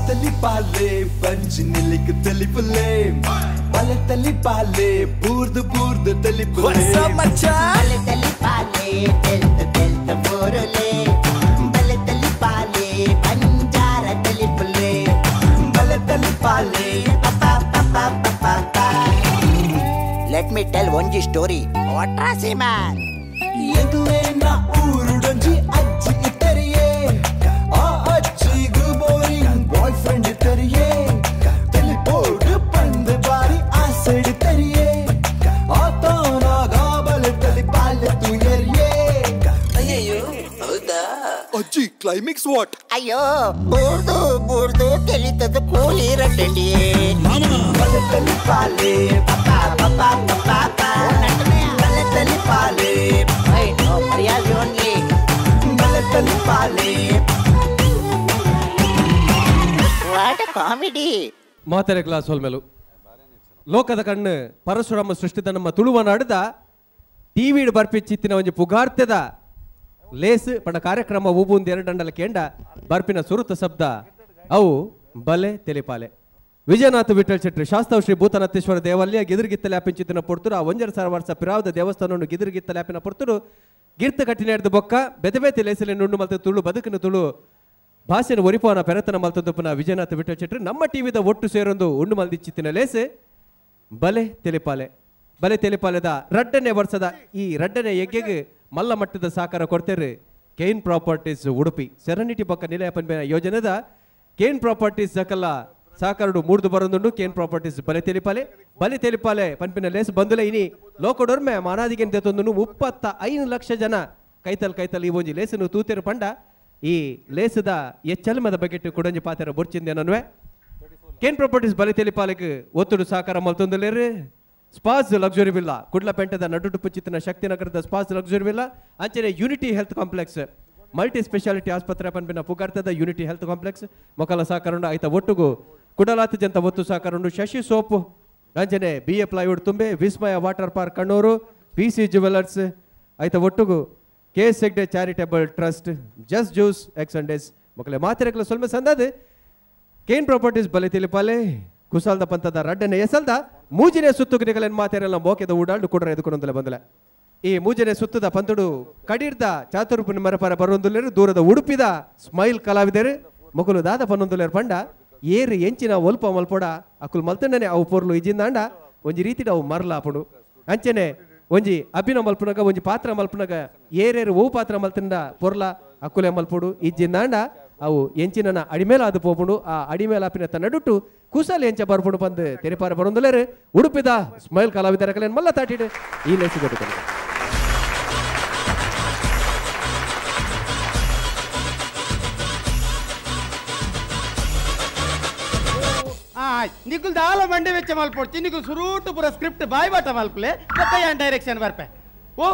ತಲಿ ಪಾಲೆ ಪಂಚ್ ನಿಲಿಕ್ ತಲಿ ಪುಲೆ ಬಲೆ ತಲಿ ಪಾಲೆ ಬೂರ್ದು ಬೂರ್ದು ತಲಿ ಪುಲೆ ಬಲೆ ತಲಿ ಪಾಲೆ ತೆಲ್ತ ಬೋರಲೆ ಬಲೆ ತಲಿ ಪಾಲೆ ಬಂಜಾರ ತಲಿ ಪುಲೆ ಬಲೆ ತಲಿ ಪಾಲೆ ಲೆಟ್ ಮಿ ಟೆಲ್ ಒಂಜಿ ಸ್ಟೋರಿ ಒಟ್ರಾಸಿ ಮ್ಯಾನ್ ಎದುವೆ ನಾ ಊರುಡೊಂಜಿ ಅಜ್ಜಿ ಇತ್ತರಿಯೇ ಆ ಅಜ್ಜಿಗೂ ಬೋರಿಂಗ್ ಬಾಯ್ ಫ್ರೆಂಡ್ ಇತ್ತರಿಯೇ ತೆಲಿಪೋಡು ಪಂದ್ ಬಾರಿ ಆಸೆಡ್ ತರಿಯೇ ಆತನಾಗ ಬಲೆ ತಲಿ ಪಾಲೆ ತುಯರಿಯೇ ಅಯ್ಯೋ ಹೌದಾ ಅಜ್ಜಿ ಕ್ಲೈಮ್ಯಾಕ್ಸ್ ವಾಟ್ ಅಯ್ಯೋ ಬೂರ್ದು ಬೂರ್ದು ತೆಲಿತದ ಕೂಲಿ ರಟ್ಟಂಡಿಯೇ ಬಲೆ ತಲಿ ಪಾಲೆ ಪಾಪಾ ಪಾಪಾ ಪಾಪಾ ಬಲೆ ತಲಿ ಪಾಲೆ ಐ ನೋ ಪ್ರಿಯಾಜ್ ಓನ್ಲಿ ಬಲೆ ತಲಿ ಪಾಲೆ ವಾಟ್ ಎ ಕಾಮಿಡಿ ಮಾತೆರೆ ಕ್ಲಾಸ್ ಹೊಲ್ಮೆಲು ಲೋಕದ ಕಣ್ಣು ಪರಶುರಾಮ ಸೃಷ್ಟಿದ ನಮ್ಮ ತುಳುವ ನಾಡದ ಟಿವಿಡ್ ಬರ್ಪಿಚ್ಚಿತ್ತಿನ ಒಂಜಿ ಪುಗಾರ್ತೆದ ಲೇಸ್ ಪಂಡ ಕಾರ್ಯಕ್ರಮ ಉಬುಂದು ಎರಡಂಡಲ ಕೇಂಡ ಬರ್ಪಿನ ಸುರುತ ಶಬ್ದ ಅವು ಬಲೆ ತೆಲಿಪಾಲೆ ವಿಜಯನಾಥ ವಿಠಲ್ ಶೆಟ್ಟಿ ಶಾಸ್ತ್ರವ್ ಶ್ರೀ ಭೂತನಾಥೇಶ್ವರ ದೇವಾಲಯ ಗಿದಿರ್ಗಿತ್ತಲೆ ಆಪಿಂಚಿತ್ತಿನ ಪೊರ್ತುರು ಆ ಒಂಜರ ವರ್ಷ ಪಿರಾವದ ದೇವಸ್ಥಾನವನ್ನು ಗಿದಿರ್ಗಿತ್ತಲೆ ಆಪಿನ ಪೊರ್ತುರು ಗಿರ್ತ ಕಟ್ಟಿನ ಹಿಡಿದು ಬೊಕ್ಕ ಬೆದಬೇತಿ ಲೇಸಲೆ ನುಣ್ಣು ಮಲ್ತ ತುಳು ಬದುಕಿನ ತುಳು ಭಾಷೆನ ಒರಿಪವನ ಪೆರತನ ಮಲ್ತದಪ್ಪನ ವಿಜಯನಾಥ ವಿಠಲ್ ಶೆಟ್ಟಿ ನಮ್ಮ ಟಿವಿದ ಒಟ್ಟು ಸೇರೊಂದು ಉಂಡು ಮಲ್ದಿಚ್ಚಿತ್ತಿನ ಲೇಸೆ ಬಲೆ ತೆಲಿಪಾಲೆ ಬಲೆ ತೆಲಿಪಾಲೆದ ರಡ್ಡನೇ ವರ್ಷದ ಈ ರಡ್ಡನೇ ಎಗ್ಗೆಗೆ ಮಲ್ಲ ಮಟ್ಟದ ಸಹಕಾರ ಕೊಡ್ತೇವೆ ಕೇನ್ ಪ್ರಾಪರ್ಟೀಸ್ ಉಡುಪಿ ಸೆರೆನಿಟಿ ಪಕ್ಕ ನಿಲಯ ಪನ್ಪೆನ ಯೋಜನೆದ ಕೇನ್ ಪ್ರಾಪರ್ಟೀಸ್ ಸಕಲ ಸಹಕಾರಡು ಮೂಡ್ದು ಬರೋದುಂಡು ಕೇನ್ ಪ್ರಾಪರ್ಟೀಸ್ ಬಲೆ ತೆಲಿಪಾಲೆ ಪನ್ಪಿನ ಲೇಸ್ ಬಂದುಲೆ ಇನಿ ಲೋಕಡೋರ್ಮೆ ಮಾನಾದಿಗೆ ತೆತ್ತೊಂದು 35 ಲಕ್ಷ ಜನ ಕೈತಲ್ ಈ ಒಂಜಿ ಲೇಸನ್ನು ತೂತೆರು ಪಂಡ ಈ ಲೇಸದ ಎಚ್ಚಲ್ಮದ ಬಗೆಟ್ ಕುಡಂಜಿ ಪಾತೆರ ಬೊರ್ಚಿಂದೆ ನನ್ವೆ ಕೇನ್ ಪ್ರಾಪರ್ಟೀಸ್ ಬಲೆ ತೆಲಿಪಾಲೆಗೆ ಒತ್ತುಡು ಸಹಕಾರ ಮಲ್ತೊಂದುಲೇರು ಸ್ಪಾಸ್ ಲಕ್ಸುರಿ ವಿಲ್ಲಾ ಕುಡ್ಲಪೇಂಟದ ನಡುಟುಪ್ಪು ಚಿತ್ತಿನ ಶಕ್ತಿನಗರದ ಸ್ಪಾಸ್ ಲಕ್ಸುರಿ ವಿಲ್ಲಾ ಅಂಚನೆ unity health complex multi speciality ಆಸ್ಪತ್ರೆ ಪನ್ಪಿನ ಪುಗಾರ್ತದ ಯೂನಿಟಿ ಹೆಲ್ತ್ ಕಾಂಪ್ಲೆಕ್ಸ್ ಮೊಕಲ ಸಹಕಾರುಂಡು ಐತ ಒಟ್ಟುಗು ಕುಡಲಾತ ಜಂತ ಒತ್ತು ಸಹಕಾರುಂಡು ಶಶಿ ಸೋಪ್ ಅಂಚನೆ BA plywood Thumbe Vismaya water park Kannur PC jewellers ಐತ ಒಟ್ಟುಗು KS Hegde charitable trust just juice ಎಕ್ಸ್ ಅಂಡ್ ಡೇಸ್ ಮೊಕಲೆ ಮಾತೆರೆಕಲ ಸೊಲ್ಮೆ ಸಂದದೆ ಕೇನ್ ಪ್ರಾಪರ್ಟೀಸ್ ಬಲೆ ತೆಲಿಪಾಲೆ ಕುಸಾಲ್ದ ಪಂತದ ರಡ್ಡನೆ ಎಸಲ್ದ ಮೂಜಿನೆ ಸುತ್ತುಗನೆಗಳನ್ನು ಮಾತೆರೆಲ್ಲ ಮೋಕೆದ ಊಡಾಲ್ಡು ಕುಡ್ರ ಎದುಕೊಂಡೊಂದಲೆ ಬಂದಲೆ ಈ ಮೂಜನೆ ಸುತ್ತದ ಪಂತುಡು ಕಡೀರ್ದ ಚಾತುರ್ಪುನ ಮರಪರ ಬರೊಂದುಲೇರು ದೂರದ ಉಡುಪಿದ ಸ್ಮೈಲ್ ಕಲಾವಿದರು ಮೊಕಲು ದಾದ ಪನ್ನೊಂದುಲೇರು ಪಂಡ ಏರು ಎಂಚಿನ ಒಲ್ಪ ಮಲ್ಪೊಡ ಅಕುಲ್ ಮಲ್ತಂಡನೆ ಅವು ಪೊರ್ಲು ಇಜಿಂದಾಂಡ ಒಂಜಿ ರೀತಿಡ ಅವು ಮರಲಾಪುಡು ಅಂಚನೆ ಒಂಜಿ ಅಭಿನವ ಮಲ್ಪುನಗ ಒಂಜಿ ಪಾತ್ರ ಮಲ್ಪುನಗ ಏರೇರು ಓ ಪಾತ್ರ ಮಲ್ತಂಡ ಪೊರ್ಲ ಅಕುಲೆ ಮಲ್ಪುಡು ಇಜಿಂದಾಂಡ ಅವು ಎಂಚಿನ ಅಡಿಮೇಲ ಅದು ಪೋಪುಂಡು ಆ ಅಡಿಮೇಲ ಆಪಿನ ನಡುಟ್ಟು ಕುಸಲ್ ಎಂಚ ಬರ್ಪುಂಡು ಪಂದು ತೆರಿಪಾರ ಬರೊಂದುಲೇರು ಉಡುಪಿದ ಸ್ಮೈಲ್ ಕಲಾವಿದರ ಕಲೆಯನ್ನು ಮಲ್ಲ ತಾಟಿಡು ಈ ಲೇಸಿ ಕೊಟ್ಟು निकुल दाल मंडे वेच्च मल्पोड्ची निकुल सुरूट पूरा स्क्रिप्ट बाय बाटा मल्पले पक्क यान डायरेक्शन बरपे ओ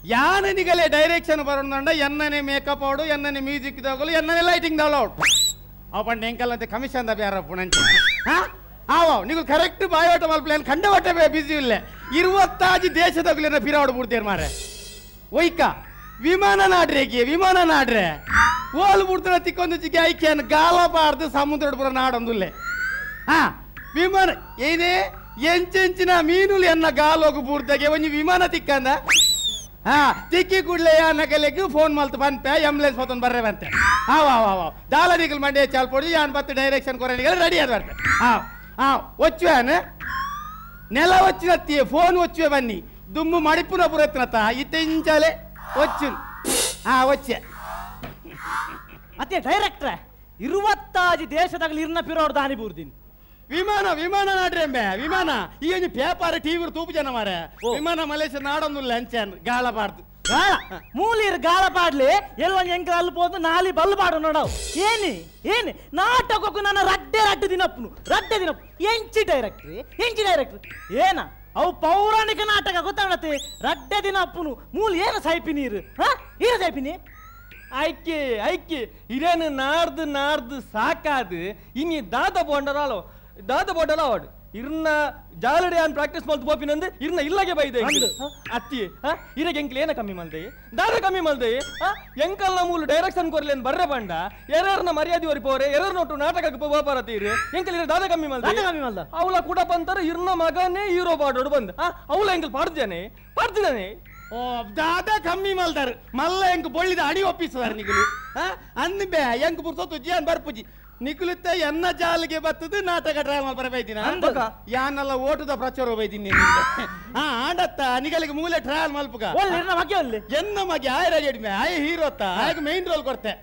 यान निगले डायरेक्शन बरोंदंड एन्नने मेकअप आवडु एन्नने म्यूजिक दगलु एन्नने लाइटिंग दवलवड ಅವಪಂಡ ಎಂಕಲ್ಲಂತೆ ಕಮಿಷನ್ ದ ಬ್ಯಾರ ಪುಣಂಚೆ ಹಾ ಆವ ನಿಗುಲ್ ಕರೆಕ್ಟ್ ಬಾಯ್ ಬಾಟ ಮಲ್ಪಲೆ ಕಂಡ ಬಟ್ಟೆ ಬಿಸಿ ಇಲ್ಲ 25 ದೇಶದಗಲಿನ ಪಿರಾವಡು ಬಿಡ್ತೇರ್ ಮಾರೆ ಒಯ್ಕ ವಿಮಾನ ನಾಡ್ರೆ ಓಲ್ ಬಿಡ್ತಾರ ತಿಕ್ಕೊಂದು ಚಿಕ್ಕಿ ಐಕ್ಯನ್ ಗಾಲ ಪಾಡ್ದು ಸಮುದ್ರ ಪುರ ನಾಡೊಂದುಲ್ಲೆ ಹಾ ವಿಮಾನ ಏನೇ ಎಂಚೆಂಚಿನ ಮೀನುಲು ಎನ್ನ ಗಾಲೋಗು ಬೂರ್ದಾಗೆ ಒಂಜಿ ವಿಮಾನ ತಿಕ್ಕಂದ ಹಾ ತಿಕ್ಕಿ ಕೂಡಲೇ ನಗಲೆಗೆ ಫೋನ್ ಮಲ್ತು ಬಂತೆ ಆಂಬುಲೆನ್ಸ್ ಹೊತ್ತೊಂದು ಬರ್ರೆ ಬಂತೆ ದಾಲದಿಗಳು ಮಂಡ್ಯ ಚಾಲ್ಪೊಡಿ ಯಾನ್ ಬತ್ತು ಡೈರೆಕ್ಷನ್ ಕೊರನಿಗೆ ರೆಡಿ ಆದ ಬರ್ತೆ వచ్చాను నెల వచ్చినత్తి ఫోన్ వచ్చే బన్ని దుమ్ము మడిపున పురత్నత ఇతెంచాలే వచ్చి వచ్చే ಅತ್ತೆ ಡೈರೆಕ್ಟ್ರೆ 25 ದೇಶದಲ್ಲಿ ಇರ್ನ ಪಿರೋಡ್ ದಾನಿ ಬೂರ್ದಿನಿ ವಿಮಾನ ನಾಡ್ರೆಂಬೆ ವಿಮಾನ ಈ ಪೇಪರ್ ಟಿವಿ ತೂಪು ಜನ ಮಾರೆ ವಿಮಾನ ಮಲೇಷ್ಯಾ ನಾಡೊಂದು ಲಂಚನ್ ಗಾಳ ಪಾಡ್ದು ಗಾಳ ಮೂಲಿರ್ ಗಾಳ ಪಾಡ್ಲಿ ಎಲ್ಲೊಂದು ಎಂಕ ಅಲ್ಲಿ ಹೋದು ನಾಲಿ ಬಲ್ಲು ಪಾಡು ನೋಡವು ಏನಿ ನಾಟಕಕ್ಕೂ ನನ್ನ ರಡ್ಡೆ ದಿನಪ್ಪು ಎಂಚಿ ಡೈರೆಕ್ಟ್ರಿ ಏನ ಅವು ಪೌರಾಣಿಕ ನಾಟಕ ಗೊತ್ತಾಗತ್ತೆ ರಡ್ಡೆ ದಿನಪ್ಪನು ಮೂಲ ಏನು ಸೈಪಿ ನೀರು ಏನು ಸೈಪಿನಿ ಐಕ್ಕಿ ಇದೇನು ನಾಡ್ದು ಸಾಕಾದು ಇನ್ನು ದಾದ ಬೋಂಡರ ಅವಡು ಇರ್ನ ಜಾಲಡೆ ಆನ್ ಪ್ರಾಕ್ಟೀಸ್ ಮಾಡ್ತು ಬೋಪಿನಂದು ಇರ್ನ ಇಲ್ಲಗೆ ಬೈದೆ ಅತ್ತಿ ಇರಗೆ ಎಂಕ್ಲೆ ಏನ ಕಮ್ಮಿ ಮಲ್ದೆ ದಾರ ಕಮ್ಮಿ ಮಲ್ದೆ ಎಂಕಲ್ನ ಮೂಲ ಡೈರೆಕ್ಷನ್ ಕೊರ್ಲಿ ಅಂತ ಬರ್ರೆ ಬಂಡ ಎರರ್ನ ಮರ್ಯಾದೆ ಹೊರಿಪೋರೆ ಎರರ್ ನೋಟು ನಾಟಕಕ್ಕೆ ಹೋಪಾರತೀರಿ ಎಂಕಲ್ ಇರ ದಾದ ಕಮ್ಮಿ ಮಲ್ದೆ ಅವಳ ಕೂಡ ಬಂತಾರ ಇರ್ನ ಮಗನೇ ಹೀರೋ ಪಾಡೋಡು ಬಂದ ಅವಳ ಎಂಕಲ್ ಪಾಡ್ದೇನೆ ಪಾಡ್ತಿದ್ದಾನೆ ಓ ದಾದ ಕಮ್ಮಿ ಮಲ್ದಾರು ಮಲ್ಲ ಎಂಕ್ ಬೊಳ್ಳಿದ ಅಡಿ ಒಪ್ಪಿಸದಾರ ನಿಗುಲು ಅಂದ್ ಬೇ ಎಂಕ್ ಪುರ್ಸೊತ್ತು ಜಿಯಾನ್ ಬರ್ಪುಜಿ ನಿಗುಲುತ್ತ ಎನ್ನ ಜಾಲಿಗೆ ಬತ್ತದು ನಾಟಕ ಡ್ರಾಮಾ ಬರಬೈದಿನ ಯಾನೆಲ್ಲ ಓಟದ ಪ್ರಚಾರ ಬೈದಿನಿ ಆಡತ್ತ ನಿಗಲಿಗೆ ಮೂಲೆ ಟ್ರಯಲ್ ಮಲ್ಪುಗ ಎನ್ನ ಮಗೆ ಆಯ ರೆಡಿ ಆಯ ಹೀರೋತ್ತ ಆಗ ಮೇನ್ ರೋಲ್ ಕೊಡ್ತೆ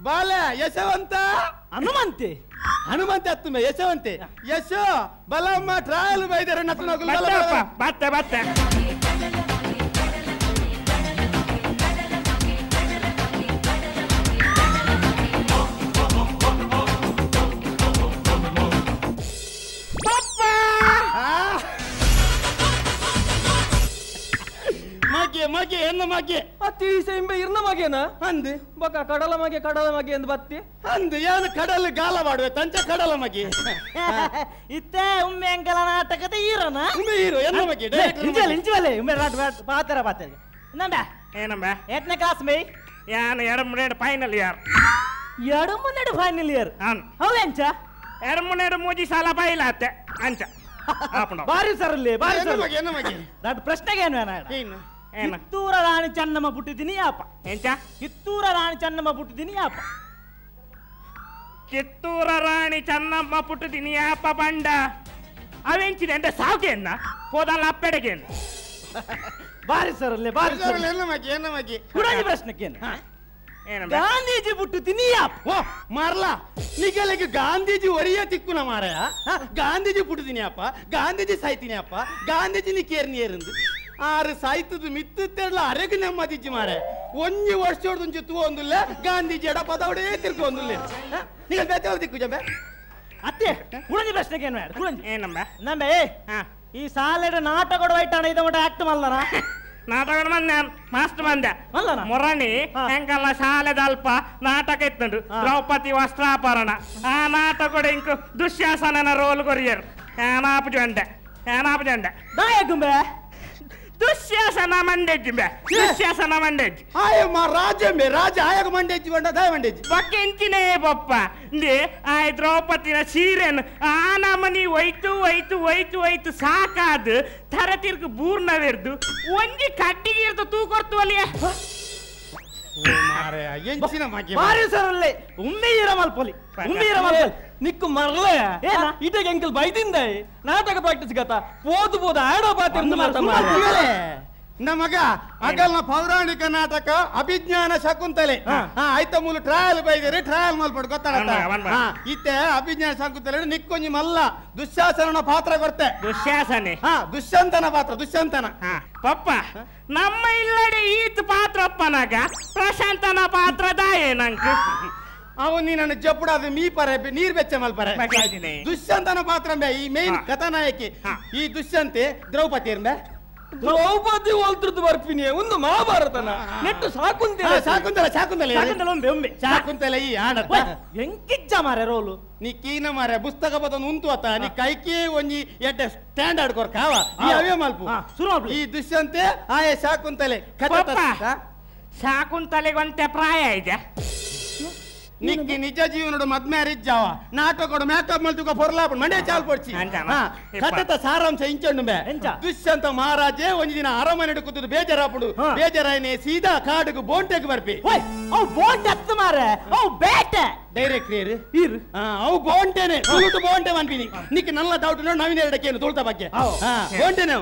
ಬಾಲ ಯಶವಂತ ಹನುಮಂತೆ ಹತ್ತು ಮೇ ಯಶವಂತೆ ಯಶೋ ಬಲಮ್ಮ ಟ್ರಯಲ್ ಬೈದಾರೆ ಬತ್ತೆ ಬತ್ತೆ ಮಗೆ ಎನ್ನ ಮಗೆ ಅತ್ತಿ ಸೆಂಬೆ ಇರ್ನ ಮಗೇನ ಅಂದು ಬಕ ಕಡಲ ಮಗೆ ಎಂದು ಬತ್ತಿ ಅಂದು ಏನು ಕಡಲು ಗಾಲ ಮಾಡುವೆ ತಂಚ ಕಡಲ ಮಗೆ ಇತ್ತೆ ಉಮ್ಮೆ ಅಂಕಲ ನಾಟಕದ ಹೀರೋನ ಉಮ್ಮೆ ಹೀರೋ ಎನ್ನ ಮಗೆ ಇಂಚವಲೆ ಉಮ್ಮೆ ಪಾತರ ಪಾತರ ನಂಬ ಏನಂಬ ಎಟ್ನೇ ಕ್ಲಾಸ್ ಮೇ ಯಾನು ಎರಡು ಫೈನಲ್ ಇಯರ್ ಎರಡು ಫೈನಲ್ ಇಯರ್ ಹೌದಂಚ ಎರಡು ಮೂಜಿ ಸಾಲ ಬೈಲಾತೆ ಅಂಚ ಬಾರಿ ಸರ್ ಅಲ್ಲಿ ಬಾರಿ ಸರ್ ಎನ್ನ ಮಗೆ ದೊಡ್ಡ ಪ್ರಶ್ನೆಗೆ ಏನು ಕಿತ್ತೂರ ರಾಣಿ ಚೆನ್ನಮ್ಮ ಪುಟ್ಟಿದ್ದೀನಿ ಯಾಪ ಎಂಚ ಕಿತ್ತೂರ ರಾಣಿ ಚೆನ್ನಮ್ಮ ಪುಟ್ಟಿದ್ದೀನಿ ಯಾಪ ಕಿತ್ತೂರ ರಾಣಿ ಚೆನ್ನಮ್ಮ ಪುಟ್ಟಿದ್ದೀನಿ ಯಾಪ ಬಂಡ ಅವೆಂಚಿದೆ ಅಂದ್ರೆ ಸಾವುಕೆನ್ನ ಹೋದಲ್ಲ ಅಪ್ಪೆಡೆಗೇನು ಬಾರಿ ಸರ್ ಅಲ್ಲಿ ಬಾರಿ ಸರ್ ಎನ್ನ ಮಗೆ ಕುಡಾನಿ ಪ್ರಶ್ನೆಗೆ ಗಾಂಧೀಜಿ ಪುಟ್ಟಿದ್ದೀನಿ ಯಾಪ ಓ ಮಾರ್ಲಾ ನಿಗಲಿಗೆ ಗಾಂಧೀಜಿ ಒರಿಯ ತಿಕ್ಕುನ ಮಾರಾಯ ಗಾಂಧೀಜಿ ಪುಟ್ಟಿದ್ದೀನಿ ಅಪ್ಪ ಗಾಂಧೀಜಿ ಸಾಯ್ತೀನಿ ಅಪ್ಪ ಗಾಂಧೀಜಿ ನೀ ಕೇರ್ನಿ ಏರಂದು ಆರು ಸಾಯ್ತದ ಮಿತ್ತಲ್ಲ ಅರೆಗೆ ನೆಮ್ಮದಿಜ್ಜಿ ಮಾರೆ ಒಂಜಿ ವರ್ಷ ಹೊಡೆದು ತೂವೊಂದಿಲ್ಲ ಗಾಂಧೀಜಿ ಎಡ ಪದವಡೇ ತಿರ್ಕೊಂದಿಲ್ಲ ನೀವು ಬೇತೆ ದಿಕ್ಕು ಜಂಬೆ ಅತ್ತೆ ಕುಡಂಜಿ ಪ್ರಶ್ನೆಗೆ ಏನಂಬ ನಂಬೆ ಈ ಸಾಲೆಡ ನಾಟಕ ವೈಟಾಣ ಇದ ಮಟ್ಟ ಆಕ್ಟ್ ಮಲ್ಲನ ನಾಟಕ ಬಂದೆ ಮಾಸ್ಟರ್ ಬಂದೆ ಮೊರಣಿ ಹೆಂಗಲ್ಲ ಶಾಲೆದ ಅಲ್ಪ ನಾಟಕ ಇತ್ತಂಡು ದ್ರೌಪದಿ ವಸ್ತ್ರಾಪರಣ ಆ ನಾಟಕ ಇಂಕು ದುಶ್ಯಾಸನನ ರೋಲ್ ಕೊರಿಯರು ಏನಾಪು ಜಂಡೆ ದಾಯಗುಂಬೆ ದುಶ್ಯಾಸನ ಮಂಡೆಜ್ಜಿ ದುಶ್ಯಾಸನ ಮಂಡೆಜ್ಜಿ ಆಯಮ್ಮ ರಾಜಂಬೆ ರಾಜ ಆಯಗ ಮಂಡೆಜ್ಜಿ ಬಂಡ ದಾಯ ಮಂಡೆಜ್ಜಿ ಬಗ್ಗೆ ಎಂಚಿನೇ ಬಪ್ಪ ಇಂದೆ ಆಯ್ ದ್ರೌಪದಿನ ಸೀರೆನ್ ಆ ನಮನಿ ಒಯ್ತು ಸಾಕಾದ ತರತಿರ್ಕು ಬೂರ್ನವೆರ್ದು ಒಂಜಿ ಕಟ್ಟಿಗೆ ಇರ್ದು ತೂಕೊರ್ತವಲ್ಲಿಯೇ ಎಂಚಿನ ಮಗೆ ಬಾರಿ ಸರ್ ಅಲ್ಲಿ ಉಮ್ಮೆ ಮಲ್ಪೊಲಿ ನಿಕ್ಕು ಮರ್ಲೆ ಇಟಗೆ ಎಂಕಲ್ ಬೈದಿಂದ ನಾಟಕ ಪ್ರಾಕ್ಟೀಸ್ ಗತ ಪೋದು ಆಡೋ ಬಾತಿ ನಮಗ ಅಗಲ್ನ ಪೌರಾಣಿಕ ನಾಟಕ ಅಭಿಜ್ಞಾನ ಶಕುಂತಲೆ ಆಯ್ತ ಮೂಲ ಟ್ರಯಲ್ ಬೈದರೆ ಟ್ರಯಲ್ ಮಲ್ಪಡ್ ಗೊತ್ತಾಗ ಇತ್ತೆ ಅಭಿಜ್ಞಾನ ಶಕುಂತಲೆ ನಿಕ್ಕೊಂಜಿ ಮಲ್ಲ ದುಶ್ಯಾಸನ ಪಾತ್ರ ಕೊಡ್ತೆ ದುಷ್ಯಂತನ ಪಾತ್ರ ದುಷ್ಯಂತನ ಪಪ್ಪ ನಮ್ಮ ಇಲ್ಲಡೆ ಈತ್ ಪಾತ್ರ ಅಪ್ಪನಾಗ ಪ್ರಶಾಂತನ ಪಾತ್ರದ ಏನಂಕ ಅವನು ನೀನನ್ನು ಜಪ್ಪುಡಾದ ಮೀ ಪರೆ ನೀರ್ ಬೆಚ್ಚ ಮಲ್ಪರೆ ದುಷ್ಯಂತನ ಪಾತ್ರ ಈ ಮೇನ್ ಕಥಾನಾಯಕಿ ಈ ದುಷ್ಯಂತೆ ದ್ರೌಪದಿ ದ್ರೌಪದಿ ಹೋಲ್ತದ್ದು ಬರ್ಪಿನಿ ಒಂದು ಮಹಾಭಾರತನ ನೆಟ್ಟು ಶಾಕುಂತಲೆ ಈ ಆಡತ್ತ ಎಂಕಿಜ್ಜ ಮಾರೆ ರೋಲು ನೀ ಕೀನ ಮಾರೆ ಪುಸ್ತಕ ಬದನ್ ಉಂಟು ಅತ್ತ ನೀ ಕೈಕಿ ಒಂಜಿ ಎಡ್ಡೆ ಸ್ಟ್ಯಾಂಡರ್ಡ್ ಕೊರ್ ಕಾವ ಈ ಅವೇ ಮಲ್ಪು ಈ ದುಷ್ಯಂತೆ ಆಯೆ ಶಾಕುಂತಲೆ ಶಾಕುಂತಲೆಗೊಂತೆ ಪ್ರಾಯ ಇದೆ ನಿಕ್ಕಿ ನಿಜ ಜೀವನಡು ಮದ್ಮ್ಯಾರಿಜ್ ಜಾವ ನಾಟಕ ಮೇಕಪ್ ಮಲ್ತುಕ ಪೊರ್ಲಾಪ ಮಂಡೆ ಚಾಲ್ ಪೊಡ್ಚಿ ಕಥದ ಸಾರಾಂಶ ಇಂಚಂಡು ಬೇ ದುಷ್ಯಂತ ಮಹಾರಾಜೆ ಒಂಜಿ ದಿನ ಅರಮನೆ ಕೂತದು ಬೇಜಾರಾಪುಡು ಬೇಜಾರಾಯನೆ ಸೀದಾ ಕಾಡುಗು ಬೋಂಟೆಗೆ ಬರ್ಪಿ ಅವು ಬೋಂಟೆ ಹತ್ತು ಮಾರೆ ಅವು ಬೇಟೆ ಡೈರೆಕ್ಟ್ ಅವು ಬೋಂಟೆನೆ ತುಳುಟು ಬೋಂಟೆ ಮನ್ಪಿನಿ ನಿಕ್ಕಿ ನಲ್ಲ ಡೌಟ್ ನೋಡಿ ನವೀನ ಎರಡಕ್ಕೇನು ತುಳ್ತ ಬಗ್ಗೆ ಬೋಂಟೆನೆ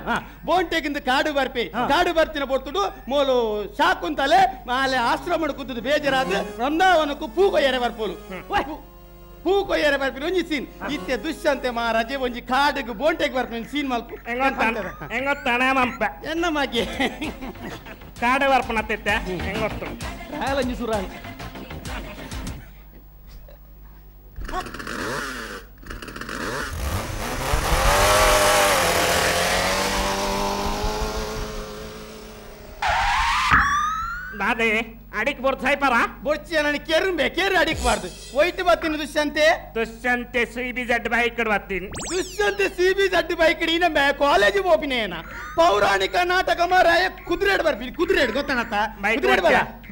ಬೋಂಟೆಗಿಂದ ಕಾಡು ಬರ್ಪಿ ಕಾಡು ಬರ್ತಿನ ಪೊರ್ತುಡು ಮೋಲು ಶಾಕುಂತಲೆ ಆಲೆ ಆಶ್ರಮ ಕೂತದು ಬೇಜಾರಾದ ವೃಂದಾವನಕ್ಕೂ ಪೂಗ ಬರ್ಪೋಲು ಪೂ ಕೊಯ್ಯರೆ ಬರ್ಪಿನ ಒಂಜಿ ಸೀನ್ ಇತ್ತೆ ದುಷ್ಯಂತೆ ಮಹಾರಾಜೆ ಒಂಜಿ ಕಾಡಿಗೆ ಬೋಂಟೆಗೆ ಬರ್ಪಿನ ಸೀನ್ ಮಲ್ಪು ಹೆಂಗೊತ್ತಣಮಂಪ ಎನ್ನ ಮಗೆ ಕಾಡೆ ಬರ್ಪನ ತೆತ್ತೆ ಹೆಂಗೊತ್ತು ರಾಯಲಂಜಿ ಸುರಾಯಿ ದಾದೆ ಅಡಿಕ್ ಬರ್ದು ಸಾಯ್ಪಾರ ಬೊಚ್ಚಿ ನನಗೆ ಕೆರುಂಬೆ ಕೇರು ಅಡಿಕ್ಬಾರ್ದು ಒಯ್ತು ಬರ್ತೀನಿ ದುಷ್ಯಂತೆ ದುಷ್ಯಂತೆ CBZ ಬೈಕ್ ಬರ್ತೀನಿ ದುಷ್ಯಂತೆ CBZ ಬೈಕ್ ಇನ್ನೊಮ್ಮೆ ಕಾಲೇಜ್ ಹೋಪಿನೇನ ಪೌರಾಣಿಕ ನಾಟಕ ಮಾರಾಯ ಕುದುರೆಡ್ ಬರ್ತೀನಿ ಕುದುರೆಡ್ ಗೊತ್ತಾನತ್ತ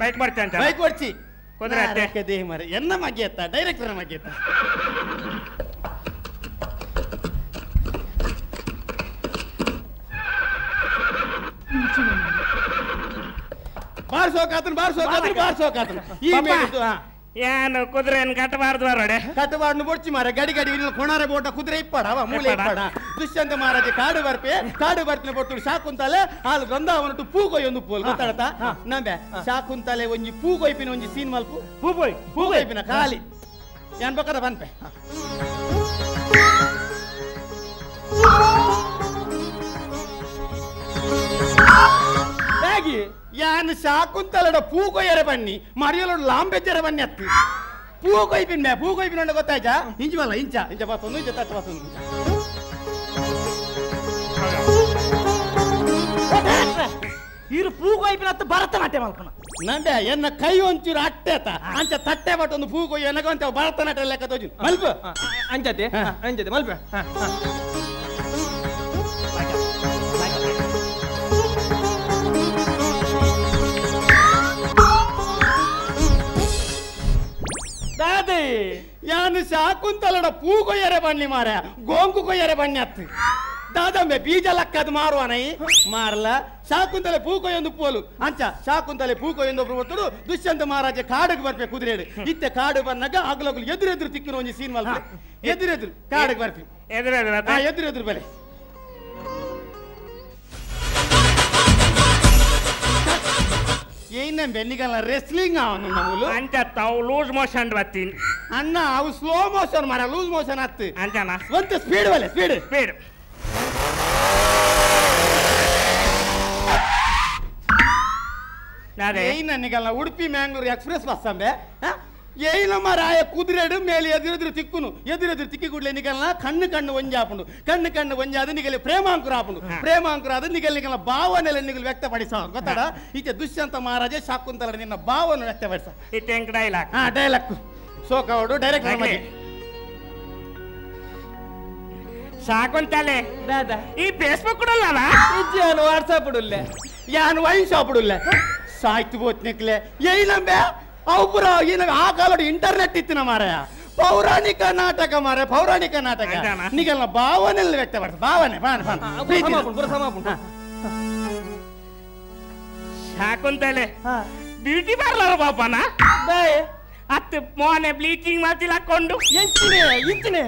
ಬೈಕ್ ಬರ್ತಿ ಅಂತ ಬೈಕ್ ಬರ್ಚಿ ಕುದುರೆ ದೇಹ ಮರ ಎನ್ನ ಮಗೆ ಎತ್ತ ಡೈರೆಕ್ಟರ್ ಮಗೆ ಎತ್ತ ಬಾರ್ಸೋಕಾತನ ಈ ಏನು ಕುದುರೆ ಕಟ್ಟಬಾರ್ದು ಬರೋಡೆ ಕಟ್ಟಬಾರ್ದು ಬೊಡ್ಚಿ ಮಾರ ಗಡಿ ಗಡಿ ಕೊಣಾರೆ ಬೋಟ ಕುದುರೆ ಇಪ್ಪಡ ಅವ ಮೂಲೆ ಇಪ್ಪಡ ದುಷ್ಯಂತ ಮಹಾರಾಜ ಕಾಡು ಬರ್ಪಿನ ಬೊಟ್ಟು ಶಾಕುಂತಲೆ ಹಾಲು ಗಂಧಾವನಟ್ಟು ಪೂ ಕೊಯ್ಯೊಂದು ಪೂಲ್ ಗೊತ್ತಾಡತ ನಂಬೆ ಶಾಕುಂತಲೆ ಒಂಜಿ ಪೂ ಕೊಯ್ಪಿನ ಒಂಜಿ ಸೀನ್ ಮಲ್ಪು ಪೂ ಕೊಯ್ಪಿನ ಖಾಲಿ ಏನ್ ಬೇಕಾದ ಬನ್ಪೆ ಹೇಗೆ ಯಾನ್ ಶಾಕುಂತಲಡ ಪೂ ಕೊಯ್ಯರೆ ಬನ್ನಿ ಮರಿಯಲೋಡು ಲಾಂಬೆಜ್ಜರೆ ಬನ್ನಿ ಅತ್ತು ಪೂ ಕೊಯ್ಪಿನ ಗೊತ್ತಾಯ್ತಾ ಇಂಚವಲ್ಲ ಇಂಚ ಬತ್ತೊಂದು ಇಂಚ ತಟ್ಟು ಬತ್ತೊಂದು ಇರು ಪೂ ಕೊಯ್ಪಿನ ಹತ್ತು ಭರತನಾಟ್ಯ ಮಲ್ಪನ ನಂದೆ ಎನ್ನ ಕೈ ಒಂಚೂರು ಅಟ್ಟೆತ ಅಂಚ ತಟ್ಟೆ ಬಟ್ಟೊಂದು ಪೂ ಕೊಯ್ಯ ಎನಗಂತ ಭರತನಾಟ್ಯ ಲೆಕ್ಕ ತೋಜು ಮಲ್ಪ ಅಂಜತೆ ಮಲ್ಪ ದಾದಿ ಯಾನು ಶಾಕುಂತಲಡ ಪೂ ಕೊಯ್ಯರೆ ಬನ್ನಿ ಮಾರ ಗೋಂಕು ಕೊಯ್ಯರೆ ಬನ್ನಿ ಅತ್ತು ದಾದಂಬೆ ಬೀಜ ಲಕ್ಕದು ಮಾರುವನೈ ಮಾರಲ ಶಾಕುಂತಲೆ ಪೂ ಕೊಯ್ಯೊಂದು ಪೋಲು ಅಂಚ ಶಾಕುಂತಲೆ ಪೂ ಕೊಯ್ಯೊಂದು ಒಬ್ಬರು ದುಷ್ಯಂತ ಮಹಾರಾಜ ಕಾಡಿಗೆ ಬರ್ಬೇಕು ಕುದುರೆ ಇತ್ತೆ ಕಾಡು ಬಂದಾಗ ಆಗ್ಲೋಗ್ಲು ಎದುರೆದುರು ತಿಕ್ಕಿನ ಒಂಜಿ ಸೀನ್ ಮಲ್ಪ ಎದುರೆದುರು ಕಾಡಿಗೆ ಬರ್ತೀವಿ ಎದುರೆದುರು ಬಲೆ ಏನ ಬೆನ್ನಿಗಲ್ಲ ರೆಸ್ಲಿಂಗ್ ಅವನು ನಮ್ಮಲು ಅಂತ ತಾವು ಲೂಸ್ ಮೋಷನ್ ಬರ್ತೀನಿ ಅಣ್ಣ ಅವು ಸ್ಲೋ ಮೋಷನ್ ಮಾರ ಲೂಸ್ ಮೋಷನ್ ಹತ್ತು ಅಂತಾನ ಒಂದು ಸ್ಪೀಡ್ ಬಲೆ ಸ್ಪೀಡ್ ಏನಿಗಲ್ಲ ಉಡುಪಿ ಮ್ಯಾಂಗ್ಳೂರು ಎಕ್ಸ್ಪ್ರೆಸ್ ಬಸ್ ಅಂಬೆ ಏನ ಮಾರಾಯ ಕುದುರೆಡು ಮೇಲೆ ಎದುರೆದುರು ತಿಕ್ಕಿ ಕೂಡಲೇ ನಿಗಲ್ನ ಕಣ್ಣು ಒಂಜಾಪುಂಡು ಕಣ್ಣು ಒಂಜಾದ ನಿಗಲಿ ಪ್ರೇಮಾಂಕುರ ಆಪುಂಡು ಪ್ರೇಮಾಂಕುರ ಆದ ನಿಗಲ್ ಭಾವನೆಲ್ಲ ನಿಗಲು ವ್ಯಕ್ತಪಡಿಸ ಗೊತ್ತಾಡ ಈಚೆ ದುಷ್ಯಂತ ಮಹಾರಾಜ ಶಾಕುಂತಲ ನಿನ್ನ ಭಾವನೆ ವ್ಯಕ್ತಪಡಿಸ ಡೈಲಾಗ್ ಸೋಕವಡು ಡೈರೆಕ್ಟ್ ಶಾಕುಂತಲೆ ಈ ಫೇಸ್ಬುಕ್ ಉಡಲ್ಲ ಇಜ್ಜಾನು ವಾಟ್ಸಾಪ್ ಉಡಲ್ಲ ಯಾನು ವೈನ್ ಶಾಪ್ ಉಡಲ್ಲ ಸಾಯ್ತು ಬೋತ್ನಿಕ್ಲೆ ಏನಂಬೆ ಅವು ಪುರ ಏನ ಆ ಕಾಲದ ಇಂಟರ್ನೆಟ್ ಇತ್ತಿನ ಮಾರಾಯ ಪೌರಾಣಿಕ ನಾಟಕ ನಿಗಲ್ನ ಭಾವನೆಲ್ಲ ವ್ಯಕ್ತಪಡಿಸ ಭಾವನೆ ಶಾಕುಂತಲೆ ಬ್ಯೂಟಿ ಪಾರ್ಲರ್ ಪಾಪನ ಅತ್ತು ಮೋನೆ ಬ್ಲೀಚಿಂಗ್ ಮಾಡ್ತಿಲ್ಲ ಹಾಕೊಂಡು ಇಂಚಿನೆ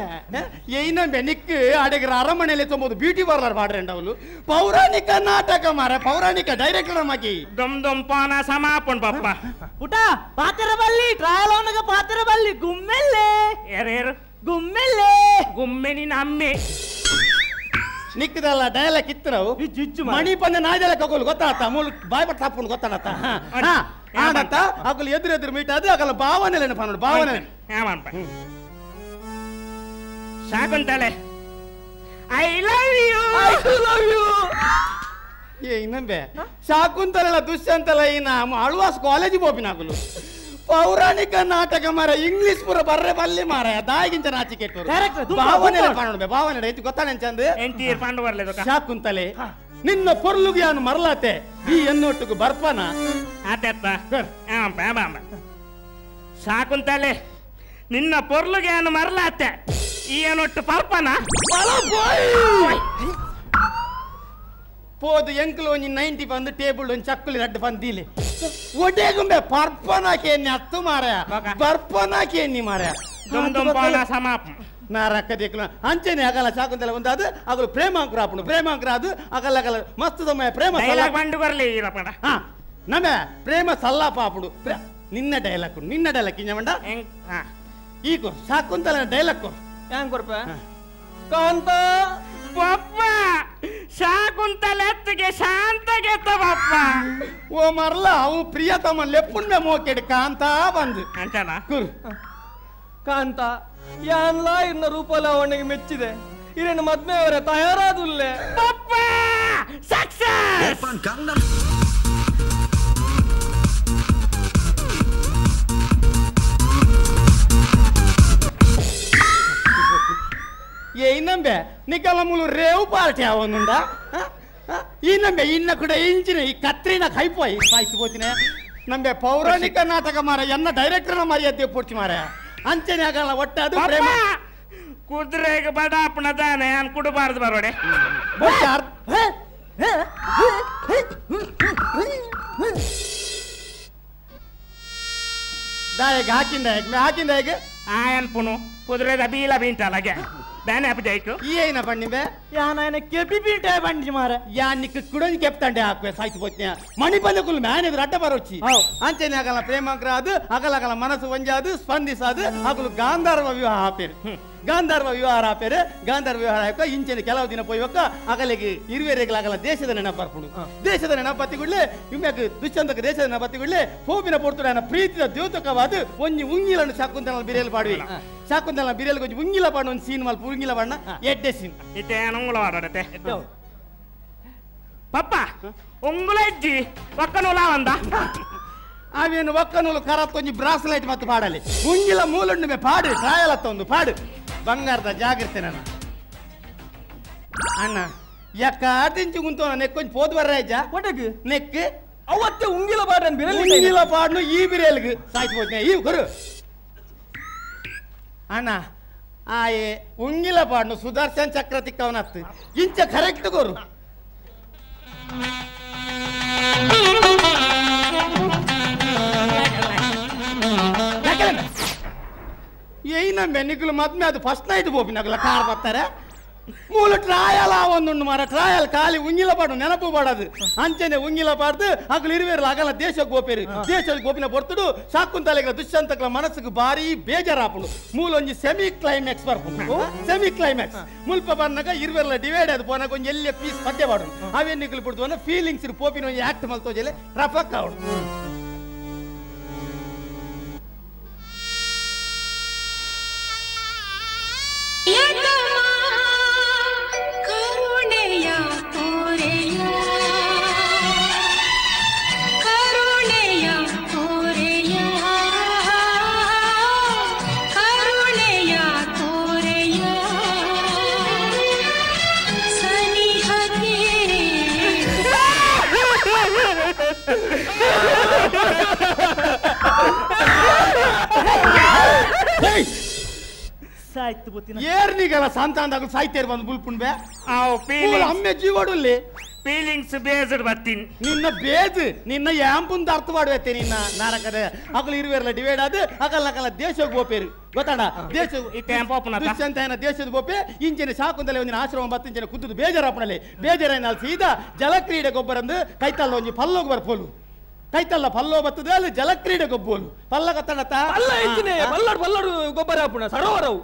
ಏನಂಬೆ ನಿಕ್ ಅಡೆಗ್ರ ಅರಮನೆಯಲ್ಲಿ ತೊಂಬೋದು ಬ್ಯೂಟಿ ಪಾರ್ಲರ್ ಮಾಡ್ರಂಡ ಅವಳು ಪೌರಾಣಿಕ ನಾಟಕ ಪೌರಾಣಿಕ ಡೈರೆಕ್ಟರ್ ಮಾಕಿ ದಮ್ ಪಾನ ಸಮಾಪನ್ ಪಾಪ ಪುಟ ಪಾತ್ರ ಬಲ್ಲಿ ಟ್ರಯಲ್ ಅವನಿಗೆ ಪಾತ್ರ ಬಲ್ಲಿ ಗುಮ್ಮೆಲ್ಲೆ ಯಾರು ಗುಮ್ಮೆನಿ ನಮ್ಮೆ ನಿಕ್ಕದಲ್ಲ ಡೈಲಾಗ್ ಇತ್ತು ನಾವು ಮಣಿ ಪಂದೆ ನಾಯ್ದೆಲ್ಲ ಕಗೋಲು ಗೊತ್ತಾತ ಮೂಲ ಬಾಯ್ ಬಟ್ ಹಾಕೊಂಡು ಗೊತ್ತಾನತ್ತ ಆಡತ್ತ ಅಕಲು ಎದುರು ಮೀಟ್ ಅದು ಅಕಲ ಭಾವನೆ ನೆನಪು ಭಾವನೆ Shakuntale I love you ಏನಂಬೆ Shakuntala ದುಷ್ಯಂತಲ ಇನ್ನ ಅಳ್ವಾಸ್ ಕಾಲೇಜಿಗೆ ಹೋಪಿನಾಗಲು ಪೌರಾಣಿಕ ನಾಟಕ ಇಂಗ್ಲಿಷ್ ಪುರ ಬರ್ರೆ ಬಲ್ಲಿ ದಾಯಿಗಿಂತ ನಾಚಿಕೆಟ್ಟು ಭಾವನೆ ಐತಿ ಗೊತ್ತಾನೆಂಚಂದು ಶಾಕುಂತಲೆ ನಿನ್ನ ಪೊರ್ಲುಗೆ ಯಾನು ಮರಲಾತೆ ಈ ಎನ್ನೊಟ್ಟಿಗೆ ಬರ್ಪನ ಶಾಕುಂತಲೆ ನಿನ್ನ ಪೊರ್ಲುಗೆ ಯಾನು ಮರಲಾತೆ ಈ ಎನ್ನೊಟ್ಟು ಪರ್ಪನ పోదు ఎంకులో 90 పంది టేబుల్ చక్కులు రెడ్ పందిలే ఒడేగుంబే పర్పనాకేన్ని అత్తు మారా పర్పనాకేన్ని మారా దమ్ దమ్ పానా సమాప్ నా రక్క దేకుల అంచెనే అగల శాకుంతల ఉందాదు అగలు ప్రేమాంకురాపును ప్రేమాంకురాదు అగల మస్తు దమ్మ ప్రేమ సల్లా పండు బర్లే ఇరపడ నమే ప్రేమ సల్లా పాపుడు నిన్న dialogue ఇంజమండ eco Shakuntala dialogue Yang ಕೊರ್ಪ ಕಾಂತ ಪಪ್ಪ ಶಾಕುಂತಲೆತ್ತಿಗೆ ಶಾಂತಗೆತ್ತ ಪಪ್ಪ ಓ ಮರ್ಲ ಅವು ಪ್ರಿಯತಮ ಲೆಪ್ಪುಂಡೆ ಮೋಕೆಡ್ ಕಾಂತ ಬಂದು ಅಂತಾನ ಕುರು ಕಾಂತ ಯಾನ್ಲ ಇನ್ನ ರೂಪಲಾವಣೆಗೆ ಮೆಚ್ಚಿದೆ ಇರೇನು ಮದ್ಮೆಯವರ ತಯಾರಾದುಲ್ಲೆ ಪಪ್ಪ ಸಕ್ಸಸ್ ನಂಬೆ ನಿಕಲ ಮೂಲು ರೇವು ಪಾರ್ಟಿ ಅವನುಂಡ ಈ ನಂಬೆ ಇನ್ನ ಕೂಡ ಇಂಚಿನ ಈ ಕತ್ರಿನ ಕೈಪೋಯಿ ಸಾಯಿಸ್ಬೋತಿನ ನಂಬೆ ಪೌರಾಣಿಕ ನಾಟಕ ಮಾರ ಎನ್ನ ಡೈರೆಕ್ಟರ್ನ ಮರ್ಯಾದೆ ಪೂರ್ತಿ ಮಾರ ಅಂಚನೆ ಆಗಲ್ಲ ಒಟ್ಟದು ಕುದುರೆಗೆ ಬಡ ಅಪ್ಪಣದಾನೆ ಅನ್ ಕುಡಬಾರ್ದು ಬರೋಡೆ ದಾಯಗ ಹಾಕಿಂದ ಹೇಗೆ ಆಯನ್ ಪುನು ಕುದುರೆದ ಬೀಲ ಬೀಂಟಲಾಗೆ ಬ್ಯಾನೆ ಅಪ್ಪ ಜೈಕು ಏನ ಬಣ್ಣಿಂಬೆ ಯಾನ ಕೆಪಿ ಬೀಟೆ ಬಂಡಿ ಮಾರ ಯಾನಿಕ್ ಕುಡಂಜಿ ಕೆಪ್ತಂಡೆ ಹಾಕುವೆ ಸಾಯ್ತು ಹೋಗ್ತೀನಿ ಮಣಿ ಬಂದಕುಲ್ ಮ್ಯಾನ್ ಎದುರು ಅಡ್ಡ ಬರೋಚಿ ಅಂಚನೆ ಆಗಲ್ಲ ಪ್ರೇಮಾಂಕ್ರ ಅದು ಅಗಲ ಮನಸ್ಸು ಒಂಜಾದು ಸ್ಪಂದಿಸಾದು ಅಗಲು ಗಾಂಧಾರ್ವ ವಿವಾಹ ಆಪೇರು ಗಾಂಧಾರ್ವ ವಿವಾಹ ಆಪೇರು ಗಾಂಧಾರ್ವ ವಿವಾಹ ಆಯ್ಕ ಇಂಚನೆ ಕೆಲವು ದಿನ ಪೋಯ್ವಕ್ಕ ಅಗಲಿಗೆ ಇರುವೆರೆಗಳಾಗಲ್ಲ ದೇಶದ ನೆನಪರ್ಪುಡು ದೇಶದ ನೆನಪತ್ತಿಗುಡ್ಲೆ ಇಮ್ಯಾಗ ದುಶ್ಯಂತಕ ದೇಶದ ನೆನಪತ್ತಿಗುಡ್ಲೆ ಹೋಬಿನ ಪೊರ್ತುಡನ ಪ್ರೀತಿಯ ದ್ಯೋತಕವಾದ ಒಂಜಿ ಉಂಗಿಲನ್ನು ಶಾಕುಂತಲ ಬಿರಿಯಲ್ ಪಾಡುವೆ ಶಾಕುಂತಲ ಬಿರಿಯಲ್ ಕೊಂಚ ಉಂಗಿಲ ಪಾಡು ಒಂದು ಸೀನ್ ಮಲ್ಪ ಉಂಗಿಲ ಪಾಡನ ಎಡ್ಡೆ ಸೀನ್ ಇತ್ತೆ ಉಂಗುಳ ಆಡತೆ ಪಪ್ಪ ಉಂಗುಳ ಇಜ್ಜಿ ಒಕ್ಕನೂಲ ಒಂದ ಅವೇನು ಒಕ್ಕನೂಲು ಕರತ್ ಒಂಜಿ ಬ್ರಾಸ್ಲೈಟ್ ಮತ್ತು ಪಾಡಲಿ ಉಂಗಿಲ ಮೂಲುಂಡು ಪಾಡು ಟ್ರಾಯಲ್ ಅತ್ತ ಒಂದು ಪಾಡು ಬಂಗಾರದ ಜಾಗ್ರತೆ ನಾನು ಅಣ್ಣ ಯಾಕ ಆಟಿಂಚು ಕುಂತು ನೆಕ್ಕೊಂಚು ಪೋದ್ ಬರ್ರಾಯ್ಜ ಒಟಗ್ ನೆಕ್ ಅವತ್ತೆ ಉಂಗಿಲ ಬಾಡ್ರನ್ ಬಿರಲಿ ಉಂಗಿಲ ಪಾಡ್ನು ಈ ಬಿರಿಯಲ್ಗೆ ಸಾಯ್ತು ಹೋಗ್ತೀನಿ ಈ ಕೊರು ಅಣ್ಣ ಆಯೆ ಉಂಗಿಲ ಪಾಡ್ನು ಸುದರ್ಶನ್ ಚಕ್ರ ತಿಕ್ಕವನತ್ತು ಇಂಚ ಕರೆಕ್ಟ್ ಕೊರು ಏನ ಮೆನಿಕಲು ಮದ್ಮೆ ಅದು ಫಸ್ಟ್ ನೈಟ್ ಬೋಪಿನಾಗಲ್ಲ ಕಾರ್ ಬರ್ತಾರೆ ಮೂಲ ಟ್ರಾಯಲ್ ಒಂದು ಮಾರ ಟ್ರಾಯಲ್ ಖಾಲಿ ಉಂಗಿಲ ಪಾಡು ನೆನಪು ಪಾಡದು ಅಂಚನೆ ಉಂಗಿಲ ಪಾಡ್ದು ಅಗಲು ಇರುವೇರಲ್ಲ ಆಗಲ್ಲ ದೇಶ ಗೋಪೇರು ದೇಶ ಗೋಪಿನ ಬರ್ತಡು ಶಾಕುಂತಲೆಗಳ ದುಶ್ಯಂತಕಲ ಮನಸ್ಸಿಗೆ ಭಾರಿ ಬೇಜಾರಾಪುಡು ಮೂಲ ಒಂಜಿ ಸೆಮಿ ಕ್ಲೈಮ್ಯಾಕ್ಸ್ ಬರ್ಪುಡು ಸೆಮಿ ಕ್ಲೈಮ್ಯಾಕ್ಸ್ ಮುಲ್ಪ ಬಂದಾಗ ಇರುವೆರಲ್ಲ ಡಿವೈಡ್ ಅದು ಪೋನಾಗ ಒಂಜಿ ಎಲ್ಲೇ ಪೀಸ್ ಪದ್ಯ ಪಾಡು ಅವೇನು ನಿಕ್ಲು ಬಿಡ್ತು ಫೀಲಿಂಗ್ಸ್ ಇರು ಪೋಪಿನ ಒಂಜಿ ಆಕ್ಟ್ ಮಲ್ತೋಜಲೆ ರಫಕ್ ಅವಡು ಸಾಯ್ತು ಗೊತ್ತಿನ ಏರ್ನಿಗಲ್ಲ ಸಂತಾನದಾಗ ಸಾಯ್ತೇರ್ ಬಂದು ಬುಲ್ಪುಣ್ಬೆ ಅಮ್ಮೆ ಜೀವಡುಲ್ಲಿ ಫೀಲಿಂಗ್ಸ್ ಬೇಸ್ಡ್ ಬರ್ತೀನಿ ನಿನ್ನ ಬೇಜ್ ನಿನ್ನ ಯಾಂಪುಂದ ಅರ್ಥ ಮಾಡುವತ್ತೆ ನಿನ್ನ ನಾರಕದ ಅಗಲು ಇರುವೆರಲ್ಲ ಡಿವೈಡ್ ಆದ ಅಗಲ್ಲ ದೇಶಕ್ಕೆ ಬೋಪೇರು ಗೊತ್ತಾಡ ದೇಶ ದುಶ್ಯಂತ ದೇಶದ ಬೋಪೆ ಇಂಚಿನ ಶಾಕುಂತಲೆ ಒಂದಿನ ಆಶ್ರಮ ಬತ್ತು ಇಂಚಿನ ಕುದ್ದು ಬೇಜಾರಪ್ಪಣಲೆ ಬೇಜಾರ ಸೀದಾ ಜಲಕ್ರೀಡೆ ಗೊಬ್ಬರಂದು ಕೈತಲ್ಲ ಒಂಜಿ ಪಲ್ಲೋಗಿ ಬರ್ಪೋಲು ಕೈತಲ್ಲ ಪಲ್ಲೋ ಬರ್ತದೆ ಅಲ್ಲಿ ಜಲಕ್ರೀಡೆ ಗೊಬ್ಬೋಲು ಪಲ್ಲ ಕತ್ತಡತ್ತ ಪಲ್ಲಡು ಗೊಬ್ಬರ ಹಾಪುಣ ಸರೋವರವು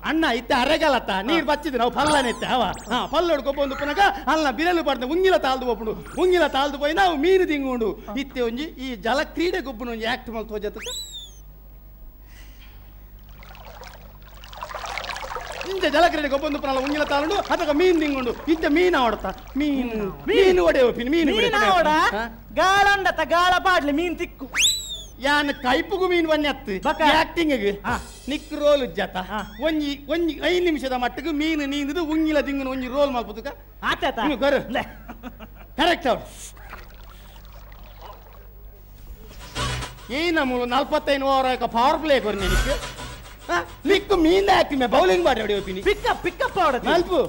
ಅಣ್ಣ ಇತ್ತೆ ಅರೆಗಲತ್ತ ನೀರು ಬಚ್ಚಿದ್ರು ನಾವು ಪಲ್ಲನೆತ್ತೆ ಅವ ಪಲ್ಲೋಡು ಗೊಬ್ಬ ಒಂದು ಪುನಗ ಅಲ್ಲ ಬಿರಲು ಪಡ್ದೆ ಉಂಗಿಲ ತಾಳ್ದು ಒಪ್ಪುಡು ಉಂಗಿಲ ತಾಳ್ದು ಪೋಯಿ ನಾವು ಮೀನು ತಿಂಗುಂಡು ಇತ್ತೆ ಒಂಜಿ ಈ ಜಲಕ್ರೀಡೆ ಗೊಬ್ಬನ ಒಂಜಿ ಆಕ್ಟ್ ಮಲ್ ತೋಜತ್ತ ಇಂಚೆ ಜಲಕ್ರೀಡೆ ಗೊಬ್ಬೊಂದು ಪುನಲ್ಲ ಉಂಗಿಲ ತಾಳುಂಡು ಅದಕ್ಕೆ ಮೀನು ತಿಂಗುಂಡು ಇತ್ತೆ ಮೀನು ಆಡ್ತಾ ಮೀನು ಒಡೆ ಒಪ್ಪಿನ ಮೀನು ಗಾಳಂಡತ ಗಾಳ ಪಾಡ್ಲಿ ಮೀನ್ ತಿಕ್ಕು ಯಾನ್ ಕೈಪುಗು ಮೀನು ಬನ್ನಿ ಹತ್ತು ಆಕ್ಟಿಂಗ್ ನಿಕ್ ರೋಲ್ ಜತ ಒಂಜಿ 5 ನಿಮಿಷದ ಮಟ್ಟಿಗೆ ಮೀನು ನೀಂದು ಉಂಗಿಲ ತಿಂಗುನು ಒಂಜಿ ರೋಲ್ ಮಾಡ್ಬೋದುಕ ಆತ ಗರು ಕರೆಕ್ಟ್ ಅವ್ರು ಏನ ಮೂಲ 45 ಓವರ್ ಪವರ್ ಪ್ಲೇ ಕೊರ್ ನಿಕ್ ನಿಕ್ಕು ಮೀನ್ ಆಕ್ಟಿಂಗ್ ಬೌಲಿಂಗ್ ಮಾಡಿ ಹೊಡಿ ಹೋಗ್ತೀನಿ ಪಿಕಪ್ ಆಡೋದು ನಲ್ಪು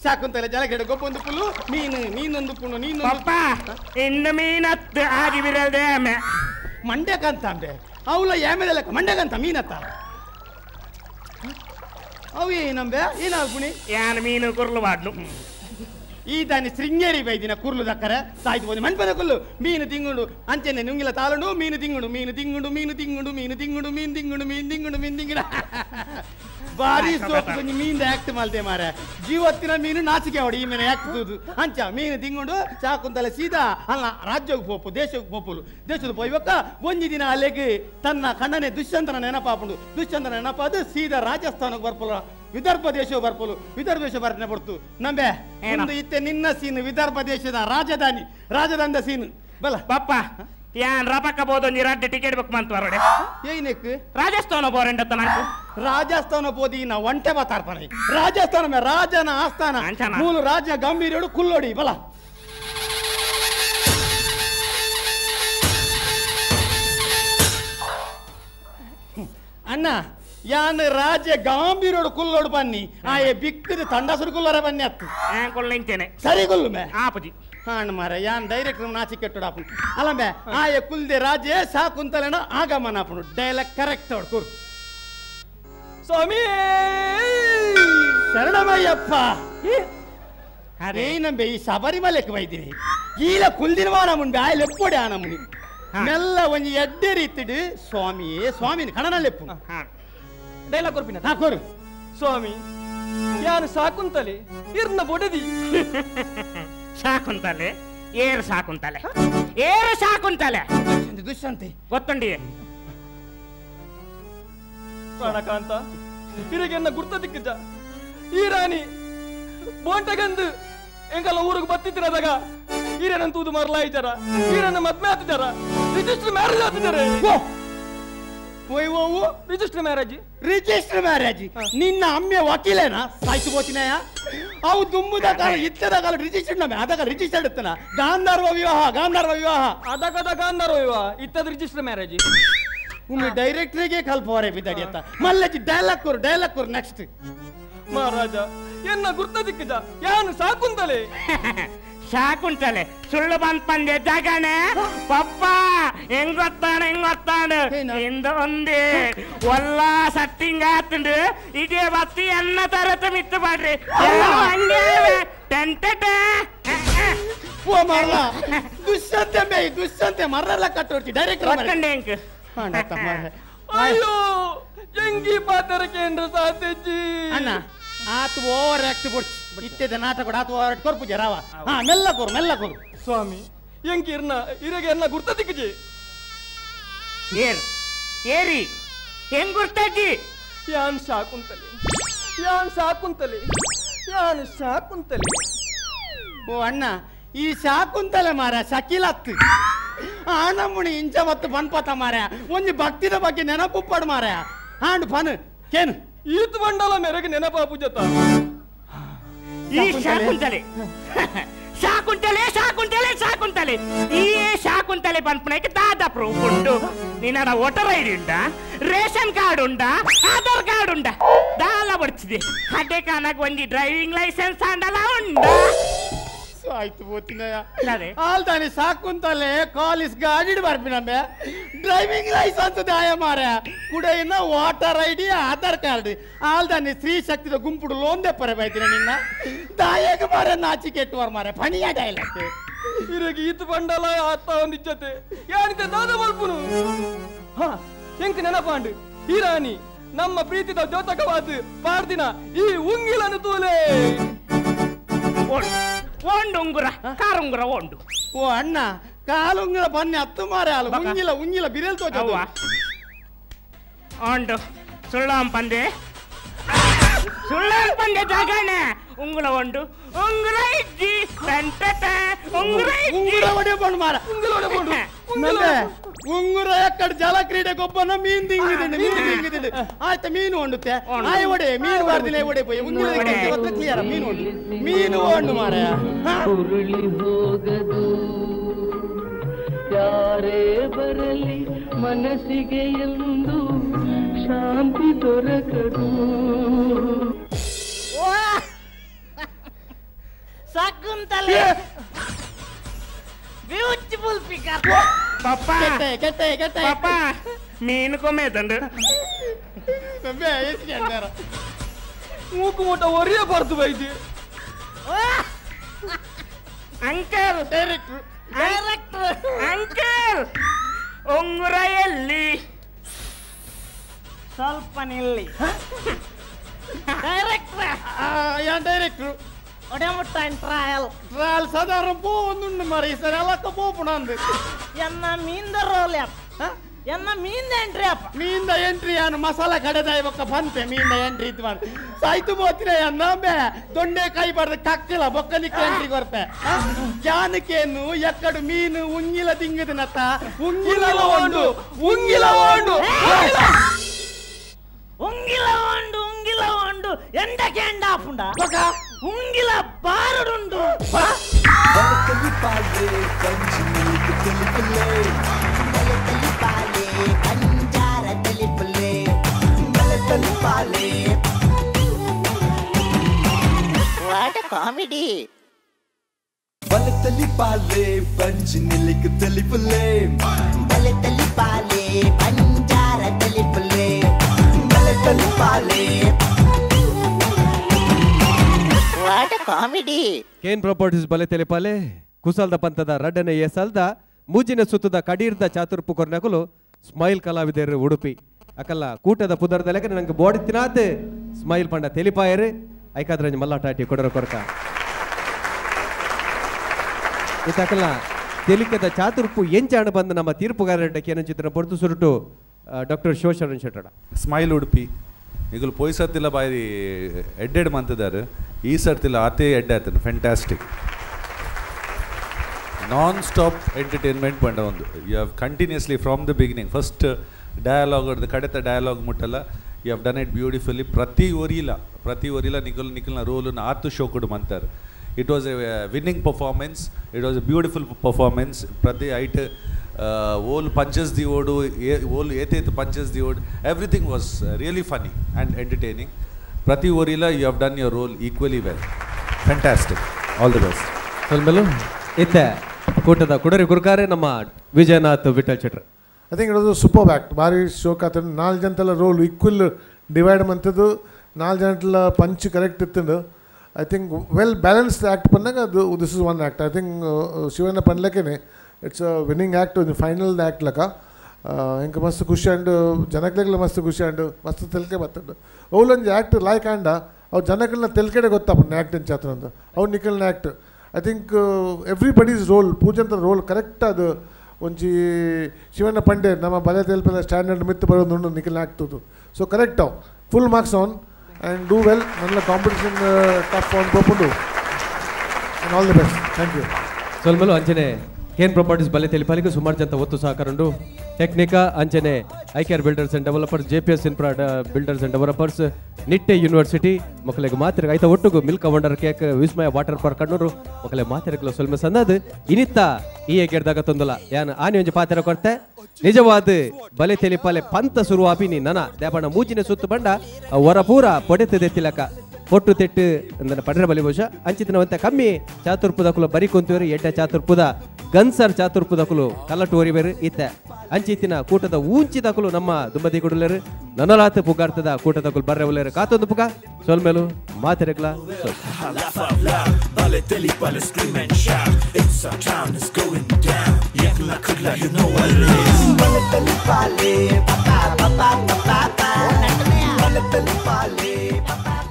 ಶಾಕುಂತಲೆ ಜಲಗಡೆ ಗೊಬ್ಬೊಂದು ಪುಲ್ಲು ನೀನೊಂದು ಪುಲ್ಲು ಪಪ್ಪ ಇನ್ನು ಮೀನತ್ತು ಆಗಿ ಬಿರಲ್ದೆ ಆಮೆ ಮಂಡ್ಯಕ್ಕಂತ ಅಂದೆ ಅವಳ ಆಮೇಲೆ ಲೆಕ್ಕ ಮಂಡ್ಯಕ್ಕಂತ ಮೀನತ್ತ ಅವು ಏನಂಬೆ ಏನಾಗ ಪುಣಿ ಯಾನ್ ಮೀನು ಕುರ್ಲು ಮಾಡ್ಲು ಈ ದಾನಿ ಶೃಂಗೇರಿ ಬೈದಿನ ಕುರ್ಲು ದಕ್ಕರೆ ಸಾಯ್ತು ಹೋಗಿ ಮನ್ಪದ ಕುಲ್ಲು ಮೀನು ತಿಂಗುಂಡು ಅಂಚೆನೆ ನುಂಗಿಲ ತಾಳುಂಡು ಮೀನು ತಿಂಗುಂಡು ಬಾರಿ ಸೋಪು ಮೀನ್ ಆಕ್ಟ್ ಮಲ್ತೆ ಮಾರ ಜೀವತ್ತಿನ ಮೀನು ನಾಚಿಕೆ ಹೊಡಿ ಈ ಮೀನು ಆಕ್ಟ್ ತೂದು ಅಂಚ ಮೀನು ತಿಂಗುಂಡು ಚಾಕುಂತಲೆ ಸೀದಾ ಅಲ್ಲ ರಾಜ್ಯಕ್ಕೆ ಪೋಪು ದೇಶಕ್ಕೆ ಪೋಪುಲು ದೇಶದ ಪೋಯ್ವಕ್ಕ ಒಂಜಿ ದಿನ ಅಲ್ಲಿಗೆ ತನ್ನ ಕಣ್ಣನೆ ದುಷ್ಯಂತನ ನೆನಪಾಪುಂಡು ದುಷ್ಯಂತನ ನೆನಪಾದು ಸೀದಾ ರಾಜಸ್ಥಾನಕ್ಕೆ ಬರ್ಪುಲ ವಿದರ್ಭ ದೇಶ ಬರ್ಪೋಲು ವಿದರ್ಭ ದೇಶ ಬರ್ತನೆ ಬರ್ತು ನಂಬೆ ಒಂದು ಇತ್ತೆ ನಿನ್ನ ಸೀನ್ ವಿದರ್ಭ ದೇಶದ ರಾಜಧಾನಿ ಸೀನ್ ಬಲ ಪಪ್ಪ ಯಾನ್ ರಪಕ್ಕ ಬೋದೊಂಜಿ ರಡ್ಡೆ ಟಿಕೆಟ್ ಬುಕ್ ಮಂತ್ವರಡೆ ಏನಕ್ಕೆ ರಾಜಸ್ಥಾನ ಬೋರೆಂಡತ್ತ ನಂಕು ರಾಜಸ್ಥಾನ ಬೋದಿ ನಾ ಒಂಟೆ ಮಾತಾಡ್ತಾನೆ ರಾಜಸ್ಥಾನ ಮೇ ರಾಜನ ಆಸ್ಥಾನ ಅಂಚನ. ಮೂಲು ರಾಜ ಗಂಭೀರೋಡು ಕುಲ್ಲೋಡಿ ಬಲ ಅಣ್ಣ ಯಾನ್ ರಾಜ ಗಾಂಭೀರೋಡು ಕುಲ್ಲೋಡು ಬನ್ನಿ ಆಯೆ ಬಿಕ್ಕದ ತಂಡಸರು ಕುಲ್ಲರ ಬನ್ನಿ ಅತ್ತು ಕೊಲ್ಲಿಂತೇನೆ ಸರಿ ಕುಲ್ಲು ಮೇ ಆಪಜಿ ಹಾಂ ಮಾರ ಯಾನ್ ಡೈರೆಕ್ಟರ್ ನಾಚಿ ಕೆಟ್ಟುಡಾಪು ಅಲ್ಲ ಮೇ ಆಯೆ ಕುಲ್ದೆ ರಾಜೇ ಸಾಕುಂತಲೇನ ಆಗಮನಾಪುನು ಡೈಲಾಗ್ ಕರೆಕ್ಟ್ ಹೊಡ್ಕೂರು ಸ್ವಾಮಿ ಶರಣಮಯ್ಯಪ್ಪ ಏನಂಬೆ ಈ ಶಬರಿಮಲೆಗೆ ಬೈದಿನಿ ಈಲ ಕುಲ್ದಿನವಾನ ಮುಂದೆ ಆಯ್ ಲೆಪ್ಪೊಡೆ ಆನ ಮುನಿ ಮೆಲ್ಲ ಒಂಜಿ ಎಡ್ಡೆ ರೀತಿಡು ಸ್ವಾಮಿಯೇ ಸ್ವಾಮಿನ ಕಣನಲ್ಲೆಪ್ಪು ಡೈಲಾಗ್ ಕೊರ್ಪಿನ ಹಾಕೋರು ಸ್ವಾಮಿ ಯಾನು ಸಾಕುಂತಲೆ ಇರ್ನ ಬೊಡದಿ ಸಾಕುಂತಲೆ ಏರು ಸಾಕುಂತಲೆ ಏರು ಸಾಕುಂತಲೆ ದುಷ್ಯಂತೆ ಗೊತ್ತುಂಡಿ ಪ್ರಾಣಕಾಂತ ಇರಗೆನ್ನ ಗುರ್ತ ದಿಕ್ಕಜ ಈ ರಾಣಿ ಬೋಂಟಗಂದು ಎಂಕಲ್ಲ ಊರಿಗೆ ಬತ್ತಿತ್ತಿರದಾಗ ಈರೇನಂತೂದು ಮರಲಾಯಿಚಾರ ಈರನ್ನ ಮದ್ಮೆ ಆತಿದಾರ ರಿಜಿಸ್ಟರ್ ಮ್ಯಾರೇಜ್ ಆತಿದ್ದಾರೆ ಓಯ್ ಓವು ರಿಜಿಸ್ಟರ್ ಮ್ಯಾರೇಜ್ ರಿಜಿಸ್ಟರ್ ಮ್ಯಾರೇಜ್ ನಿನ್ನ ಅಮ್ಮೆ ವಕೀಲೇನಾ ಸಾಯ್ತು ಬೋಚಿನಯ ಅವು ದುಂಬುದ ಕಾಲ ಇತ್ತದ ಕಾಲ ರಿಜಿಸ್ಟರ್ಡ್ ನಮ್ಮೆ ಅದಕ್ಕೆ ರಿಜಿಸ್ಟರ್ಡ್ ಇತ್ತನ ಗಾಂಧರ್ವ ವಿವಾಹ ಅದಕ್ಕದ ಗಾಂಧರ್ವ ವಿವಾಹ ಇತ್ತದ ರಿಜಿಸ್ಟರ್ ಮ್ಯಾರೇಜ್ ಒಮ್ಮೆ ಡೈರೆಕ್ಟ್ರಿಗೆ ಕಲ್ಪವರೆ ಬಿದ್ದಾಡಿ ಅಂತ ಮಲ್ಲಜಿ ಡೈಲಾಗ್ ಕೊರು ನೆಕ್ಸ್ಟ್ ಮಹಾರಾಜ ಎನ್ನ ಗುರ್ತ ದಿಕ್ಕಜ ಯಾನು ಸಾಕುಂತಲೆ ಸಾಕುಂತಲೆ ಸುಳ್ಳು ಬಂದ್ ಪಂದೆ ಜಗಣೆ ಪಪ್ಪ ಹೆಂಗೊತ್ತಾನು ಇಂದ ಒಂದೇ ಒಲ್ಲ ಸಟ್ಟಿಂಗ್ ಆತಂಡು ಇದೇ ಬತ್ತಿ ಎನ್ನ ತರತ ಮಿತ್ತು ಮಾಡ್ರಿ ಓ ಮರಲ ದುಷ್ಯಂತೆ ಮರಲ್ಲ ಕಟ್ಟೋರ್ತಿ ಡೈರೆಕ್ಟರ್ ಹೆಂಗ್ ಅಯ್ಯೋ ಜಂಗಿ ಪಾತ್ರ ಕೇಂದ್ರ ಸಾಧ್ಯಜಿ ಅಣ್ಣ ಆತು ಓವರ್ ಆಕ್ಟ್ ಬಿಡ್ಸಿ ಇತ್ತಿದ ನಾಟಕ ಆತು ಓವರ್ ಆಕ್ಟ್ ಕೊರ್ಪು ಜರಾವ ಹಾ ಮೆಲ್ಲ ಕೊರು ಸ್ವಾಮಿ ಎಂಕಿ ಇರ್ನ ಇರಗೆ ಎನ್ನ ಗುರ್ತ ದಿಕ್ಕಜಿ ಏರಿ ಹೆಂಗ್ ಗುರ್ತಜ್ಜಿ ಯಾನ್ ಸಾಕುಂತಲೆ ಓ ಅಣ್ಣ ಈ ಶಾಕುಂತಲೆ ಮಾರ ಶಕಿಲತ್ತು ಆನಮ್ಮುಣಿ ಇಂಚ ಮತ್ತು ಬನ್ಪತ ಮಾರ ಒಂಜಿ ಭಕ್ತಿದ ಬಗ್ಗೆ ನೆನಪು ಪಡ್ ಮಾರ ಹಾಂಡ್ ಪನ್ ಕೇನು ಈತ್ ಮಂಡಲ ಮೆರಗೆ ನೆನಪ ಪೂಜತ ಈ ಶಾಕುಂತಲೆ ಈ ಶಾಕುಂತಲೆ ಪನ್ಪನಕ್ಕೆ ದಾದ ಪ್ರೂಫ್ ಉಂಟು ನಿನ್ನ ವೋಟರ್ ಐಡಿ ಉಂಟಾ ರೇಷನ್ ಕಾರ್ಡ್ ಉಂಟಾ ಆಧಾರ್ ಕಾರ್ಡ್ ಉಂಟಾ ದಾಲ ಬಡ್ಚಿದೆ ಅದೇ ಕಾಲಕ್ಕೆ ಒಂದಿ ಡ್ರೈವಿಂಗ್ ಲೈಸೆನ್ಸ್ ಅಂಡಲ್ಲ ಉಂಟಾ ಆಯ್ತು ಬೋತಿನಯ್ಯ ಆಲ್ದಾನಿ ಸಾಕುಂತಲೆ ಕಾಲೇಜ್ ಗಾಡಿ ಬರ್ಬಿನಮ್ಮೆ ಡ್ರೈವಿಂಗ್ ಲೈಸೆನ್ಸ್ ದಾಯ ಮಾರ ಕುಡೆಯಿನ ವಾಟರ್ ಐಡಿ ಆಧಾರ್ ಕಾರ್ಡ್ ಆಲ್ದಾನಿ ಸ್ತ್ರೀ ಶಕ್ತಿದ ಗುಂಪುಡು ಲೋನ್ ದೆಪ್ಪರೆ ಬೈತಿನ ನಿನ್ನ ದಾಯಗ ಮಾರ ನಾಚಿ ಕೆಟ್ಟುವರ್ ಮಾರ ಪಣಿಯ ಡೈಲಾಗ್ ಇರಗೆ ಈತ್ ಬಂಡಲ ಆತ ಒಂದಿಚ್ಚತೆ ಯಾನಿತೆ ದಾದ ಮಲ್ಪುನು ಹಾ ಎಂಕ್ ನೆನಪಾಂಡು ಈ ರಾಣಿ ನಮ್ಮ ಪ್ರೀತಿದ ದ್ಯೋತಕವಾದ ಪಾಡ್ದಿನ ಈ ಉಂಗಿಲನ್ನು ತೂಲೆ ಓಂಡು ಉಂಗುರ ಕಾರುಂಗುರ ಓಂಡು ಓ ಅಣ್ಣ ಕಾಲುಂಗುರ ಬನ್ನಿ ಹತ್ತು ಮಾರ ಅಲ್ಲ ಉಂಗಿಲ ಬಿರೇಲ್ ತೋಚವ ಓಂಡು ಸುಳ್ಳಂ ಪಂದೆ ಜಾಗಣೆ ಉಂಗುರ ಓಂಡು ಉಂಗುರ ಇಜ್ಜಿ ಪೆಂಟಟ ಉಂಗುರ ಒಡೆ ಬಂಡು ಮಾರ ಉಂಗುರ ಎಕ್ಕಡ ಜಲ ಕ್ರೀಡೆ ಗೊಬ್ಬನ ಮೀನ್ ತಿಂಗಿದಿಂಡು ಆಯ್ತಾ ಮೀನು ಹೊಂಡುತ್ತೆ ಆಯ್ ಒಡೆ ಮೀನು ಬಾರ್ದಿಲ್ಲ ಒಡೆ ಪೋಯ್ ಉಂಗುರ ಕ್ಲಿಯರ್ ಮೀನು ಹೊಂಡು ಮಾರ ಉರುಳಿ ಹೋಗದು ಯಾರೇ ಬರಲಿ ಮನಸ್ಸಿಗೆ ಎಂದು ಶಾಂತಿ ದೊರಕದು ಸಾಕುಂತಲೆ ಬ್ಯೂಟಿಫುಲ್ ಫಿಗರ್ ಪಪ್ಪ ಪಪ್ಪ ಮೀನು ಕೊಮ್ಮೆತಂಡು ಮೂಕು ಊಟ ಒರಿಯ ಬರ್ತು ಬೈದಿ ಅಂಕಲ್ ಅಂಕಲ್ ಉಂಗುರ ಎಲ್ಲಿ ಸ್ವಲ್ಪ ನಿಲ್ಲಿ ಡೈರೆಕ್ಟ್ರು ಒಡೆಮುಟ್ಟ ಟ್ರಯಲ್ ಸಾಧಾರಣ ಪೋ ಒಂದು ಮಾರ ಈ ಸರಿ ಅಲ್ಲಕ್ಕ ಪೋಪುಣ ಅಂದು ಎನ್ನ ಮೀಂದ ರೋಲ್ ಎನ್ನ ಮೀಂದ ಎಂಟ್ರಿ ಅಪ್ಪ ಮೀಂದ ಎಂಟ್ರಿ ಅನ್ನು ಮಸಾಲ ಕಡೆದಾಯ ಬೊಕ್ಕ ಬಂತೆ ಮೀಂದ ಎಂಟ್ರಿ ಇದು ಮಾಡಿ ಸಾಯ್ತು ಬೋತಿನ ಅನ್ನೊಮ್ಮೆ ದೊಂಡೆ ಕೈ ಬಡ್ದು ಕಕ್ಕಲ ಬೊಕ್ಕಲಿಕ್ಕೆ ಎಂಟ್ರಿ ಕೊರ್ಪೆ ಜಾನಕೇನು ಎಕ್ಕಡು ಮೀನು ಉಂಗಿಲ ತಿಂಗದಿನತ್ತ ಉಂಗಿಲ ಓಂಡು ಉಂಗಿಲ ಓಂಡು ಉಂಗಿಲ ಉಂಡು ಎಂಡಕ್ಕೆ ಎಂಡ ಆಪುಂಡ ಉಂಗಿಲ ಬಾರುಡುಂಡು ಬಲತಲಿ ಪಾಲೆ ಕಂಚಿ ನಿಲಿಕು ತಿಳಿಪುಲೆ ಬಲತಲಿ ಪಾಲೆ ಕಂಜಾರ ತಿಳಿಪುಲೆ ಬಲತಲಿ ಪಾಲೆ ವಾಟ್ ಎ ಕಾಮಿಡಿ ಬಲತಲಿ ಪಾಲೆ ಕಂಚಿ ನಿಲಿಕು ತಿಳಿಪುಲೆ ಬಲತಲಿ ಪಾಲೆ ಕಂಜಾರ ತಿಳಿಪುಲೆ ಬಲತಲಿ ಪಾಲೆ what a comedy Cane properties ಬಲೆ ತೆಲಿಪಾಲೆ ಕುಸಲ್ದ ಪಂತದ ರಡ್ಡನೆ ಏಸಲ್ದ ಮೂಜಿನ ಸುತ್ತದ ಕಡೀರ್ದ ಚಾತುರ್ಪು ಕೊರ್ನಕುಲು ಸ್ಮೈಲ್ ಕಲಾವಿದರು ಉಡುಪಿ ಅಕಲ್ಲ ಕೂಟದ ಪುದರದ ಲೆಕ್ಕ ನಂಗೆ ಬೋಡಿ ತಿನ್ನಾದ ಸ್ಮೈಲ್ ಪಂಡ ತೆಲಿಪಾಯರು ಐಕಾದ್ರ ಮಲ್ಲಾಟಾಟಿ ಕೊಡರ ಕೊರಕ ಇತಕಲ್ಲ ತೆಲಿಕದ ಚಾತುರ್ಪು ಎಂಚಾಣ ಬಂದ ನಮ್ಮ ತೀರ್ಪುಗಾರಡ್ಡಕ್ಕೆ ಏನೋ ಚಿತ್ರ ಪೊರ್ತು ಸುರುಟು ಡಾಕ್ಟರ್ ಶಿವಶರಣ್ ಶೆಟ್ಟಡ ಸ್ಮೈಲ್ ಉಡುಪಿ ಈಗಲೂ ಪೊಯ್ಸತ್ತಿಲ್ಲ ಬಾರಿ ಎಡ್ಡೆಡ್ ಮಂತಿದ್ದಾರೆ ಈ ಸರ್ತಿಲ್ಲ ಆತೆ ಎಡ್ಡೆ ಆತನು ಫ್ಯಾಂಟಾಸ್ಟಿಕ್ ನಾನ್ ಸ್ಟಾಪ್ ಎಂಟರ್ಟೈನ್ಮೆಂಟ್ ಪಂಡ ಒಂದು you have continuously from the beginning first dialogue ಅದು ಕಡೆತ ಡಯಲಾಗ್ ಮುಟ್ಟಲ್ಲ you have done it beautifully ಪ್ರತಿ ಒರಿಲ ನಿಖಲ್ನ ರೋಲನ್ನು ಆತು ಶೋ ಕೊಡು ಮಂತಾರೆ it was a winning performance it was a beautiful performance ಪ್ರತಿ ಐಟ್ ಓಲ್ ಪಂಚಸ್ ದಿ ಓಡು ಓಲ್ ಏತೇತು ಪಂಚಸ್ ದಿ ಓಡ್ everything was really funny and entertaining ಪ್ರತಿ ಓರಿಲ you have done your role equally well fantastic all the best ಸ್ವಲ್ಮೇಲು ಇತ್ತೆ ಕೂಟದ ಕುಡರಿ ಗುರುಕಾರೆ ನಮ್ಮ ವಿಜಯನಾಥ್ ವಿಠಲ್ ಶೆಟ್ರ್ I think it was a super act ಭಾರಿ ಶೋಕ್ ಆತ 4 ಜನತೆಲ್ಲ ರೋಲ್ ಈಕ್ವಲ್ ಡಿವೈಡ್ ಮಂತದ್ದು 4 ಜನತೆಲ್ಲ ಪಂಚ್ ಕರೆಕ್ಟ್ ಇತ್ತು I think well balanced act ಬಂದಾಗ ಅದು this is one act I think Shivanna ಪನ್ಲಕ್ಕೇನೆ it's a winning act final act ಲಕ ಇಂಕ ಮಸ್ತ್ ಖುಷಿ ಅಂಡ್ ಜನಕ್ಲೆಗ್ಲ ಮಸ್ತ್ ಖುಷಿ ಅಂಡ್ ಮಸ್ತ್ ತೆಲ್ಕೆ ಬರ್ತಂಡು ಅವಲೊಂದು ಆ್ಯಕ್ಟ್ ಲಾಯ್ಕ್ ಆಂಡ ಅವು ಜನಕ್ಲೆನ ತೆಲ್ಕೆಡೆ ಗೊತ್ತಾಪಣ್ಣ ಆ್ಯಕ್ಟ್ ಎಂಚಾತ್ರ ಅಂತ ಅವ್ರು ನಿಖಲ್ನ act I think everybody's role ಪೂಜಂತ ರೋಲ್ ಕರೆಕ್ಟ್ ಅದು ಒಂಜಿ ಶಿವಣ್ಣ ಪಂಡೆ ನಮ್ಮ ಬಲೆ ತೆಲ್ಪೆಲ್ಲ ಸ್ಟ್ಯಾಂಡರ್ಡ್ ಮಿತ್ತು ಬರೋದು ನಿಖಲ್ನ ಆಗ್ತದ್ದು ಸೊ ಕರೆಕ್ಟ್ ಅವು ಫುಲ್ ಮಾರ್ಕ್ಸ್ ಆನ್ ಆ್ಯಂಡ್ ಡೂ ವೆಲ್ ನನ್ನ ಕಾಂಪಿಟೇಷನ್ ಟಫ್ ಆನ್ ಪೋಪುಂಡು and all the best thank you ಸ್ವಲ್ಮೇಲು ಅಂಚನೆ ಕೇನ್ ಪ್ರಾಪರ್ಟೀಸ್ ಬಲೆ ತೆಲಿಪಾಲಿಗೆ ಸುಮಾರು ಜನ ಒತ್ತು ಸಹಕಾರಂಡು ಟೆಕ್ನಿಕಾ ಅಂಚನೆ ಐಕ್ಯಾರ್ builders and developers JPS infra builders and developers Nitte university ಮಕ್ಕಳಿಗೆ ಮಾತಿರ ಐತ ಒಟ್ಟುಗು milk wonder cake Vismaya water park Kannur ಮಕ್ಕಳಿಗೆ ಮಾತಿರಗಳು ಸ್ವಲ್ಪ ಸಂದದು ಇನಿತ್ತ ಈ ಗೆಡ್ದಾಗ ತೊಂದಲ ಯಾನ ಆನಿ ಒಂಜಿ ಪಾತ್ರ ಕೊಡ್ತೆ ನಿಜವಾದ ಬಲೆ ತೆಲಿಪಾಲೆ ಪಂತ ಶುರುವಾಪಿನಿ ನನ ದೇಪಣ್ಣ ಮೂಚಿನ ಸುತ್ತು ಬಂಡ ಹೊರ ಪೂರ ಪೊಡೆತದೆತ್ತಿಲಕ పొట్టు తెట్టు అందన పడర బలి ಬಹುಶ ಅಂಚಿತನವಂತ ಕಮ್ಮಿ ಚಾತುರ್ಪುದಕುಲು ಬರಿ ಕೊಂತುವೆರು ಎಡ್ಡ ಚಾತುರ್ಪುದ ಗನ್ಸರ್ ಚಾತುರ್ಪುದಕುಲು ಕಲ್ಲಟ್ಟು ಒರಿವೆರು ಇತ್ತ ಅಂಚಿತಿನ ಕೂಟದ ಊಂಚಿದಕುಲು ನಮ್ಮ ದುಂಬದಿ ಕುಡುಲೆರು ನನಲಾತ ಪುಗಾರ್ತದ ಕೂಟದಕುಲು ಬರ್ರೆ ಒಲೆರು ಕಾತೊಂದು ಪುಗ ಸೊಲ್ಮೇಲು ಮಾತೆರೆಗ್ಲ Papa